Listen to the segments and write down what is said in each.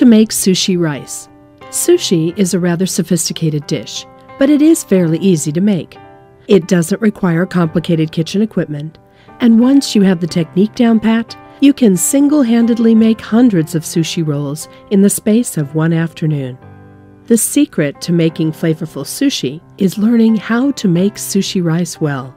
to make sushi rice. Sushi is a rather sophisticated dish, but it is fairly easy to make. It doesn't require complicated kitchen equipment, and once you have the technique down pat, you can single-handedly make hundreds of sushi rolls in the space of one afternoon. The secret to making flavorful sushi is learning how to make sushi rice well.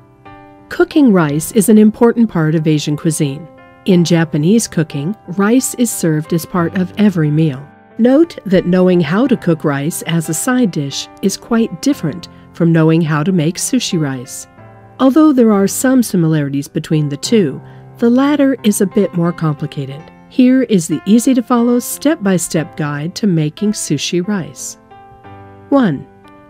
Cooking rice is an important part of Asian cuisine. In Japanese cooking, rice is served as part of every meal. Note that knowing how to cook rice as a side dish is quite different from knowing how to make sushi rice. Although there are some similarities between the two, the latter is a bit more complicated. Here is the easy-to-follow step-by-step guide to making sushi rice. 1.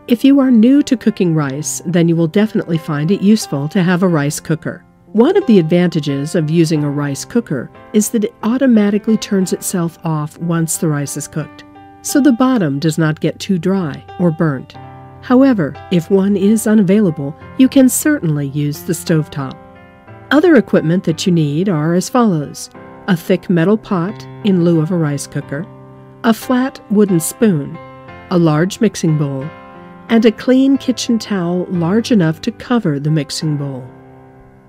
If you are new to cooking rice, then you will definitely find it useful to have a rice cooker. One of the advantages of using a rice cooker is that it automatically turns itself off once the rice is cooked, so the bottom does not get too dry or burnt. However, if one is unavailable, you can certainly use the stovetop. Other equipment that you need are as follows: a thick metal pot in lieu of a rice cooker, a flat wooden spoon, a large mixing bowl, and a clean kitchen towel large enough to cover the mixing bowl.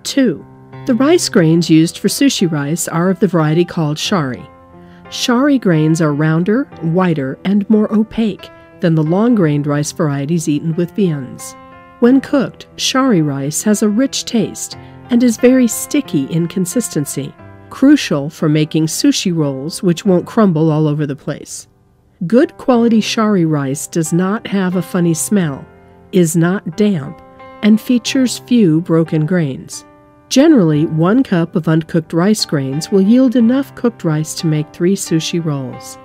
2. The rice grains used for sushi rice are of the variety called shari. Shari grains are rounder, whiter, and more opaque than the long-grained rice varieties eaten with viands. When cooked, shari rice has a rich taste and is very sticky in consistency, crucial for making sushi rolls which won't crumble all over the place. Good quality shari rice does not have a funny smell, is not damp, and features few broken grains. Generally, 1 cup of uncooked rice grains will yield enough cooked rice to make 3 sushi rolls.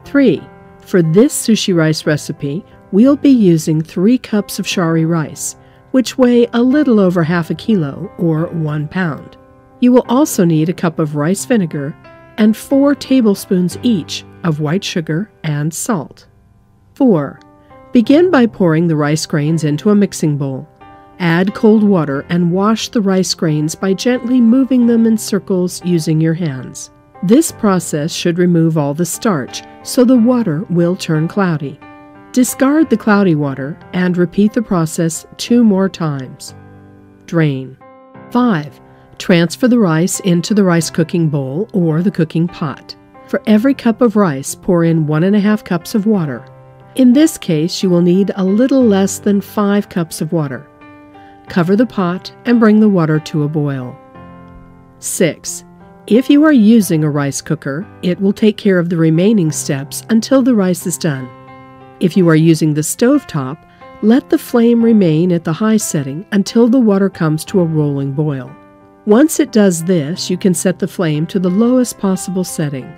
3. For this sushi rice recipe, we'll be using 3 cups of shari rice, which weigh a little over half a kilo, or 1 pound. You will also need a cup of rice vinegar and 4 tablespoons each of white sugar and salt. 4. Begin by pouring the rice grains into a mixing bowl. Add cold water and wash the rice grains by gently moving them in circles using your hands. This process should remove all the starch, so the water will turn cloudy. Discard the cloudy water and repeat the process 2 more times. Drain. 5. Transfer the rice into the rice cooking bowl or the cooking pot. For every cup of rice, pour in 1½ cups of water. In this case, you will need a little less than 5 cups of water. Cover the pot and bring the water to a boil. 6. If you are using a rice cooker, it will take care of the remaining steps until the rice is done. If you are using the stovetop, let the flame remain at the high setting until the water comes to a rolling boil. Once it does this, you can set the flame to the lowest possible setting.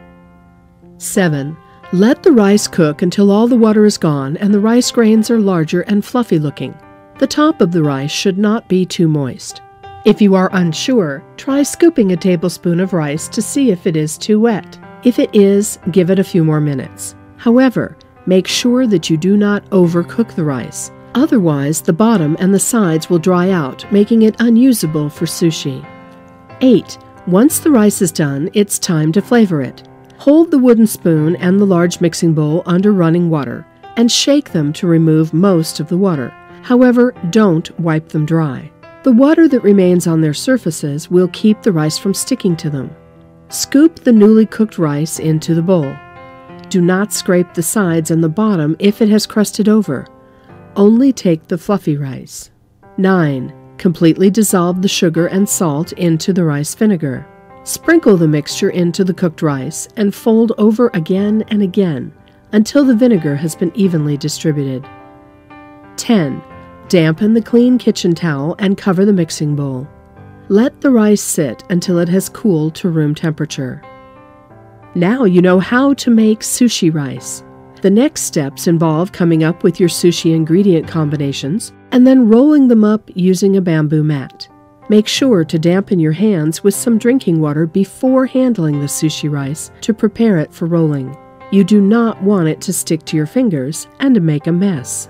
7. Let the rice cook until all the water is gone and the rice grains are larger and fluffy looking. The top of the rice should not be too moist. If you are unsure, try scooping a tablespoon of rice to see if it is too wet. If it is, give it a few more minutes. However, make sure that you do not overcook the rice. Otherwise, the bottom and the sides will dry out, making it unusable for sushi. 8. Once the rice is done, it's time to flavor it. Hold the wooden spoon and the large mixing bowl under running water and shake them to remove most of the water. However, don't wipe them dry. The water that remains on their surfaces will keep the rice from sticking to them. Scoop the newly cooked rice into the bowl. Do not scrape the sides and the bottom if it has crusted over. Only take the fluffy rice. 9. Completely dissolve the sugar and salt into the rice vinegar. Sprinkle the mixture into the cooked rice and fold over again and again until the vinegar has been evenly distributed. 10. Dampen the clean kitchen towel and cover the mixing bowl. Let the rice sit until it has cooled to room temperature. Now you know how to make sushi rice. The next steps involve coming up with your sushi ingredient combinations and then rolling them up using a bamboo mat. Make sure to dampen your hands with some drinking water before handling the sushi rice to prepare it for rolling. You do not want it to stick to your fingers and to make a mess.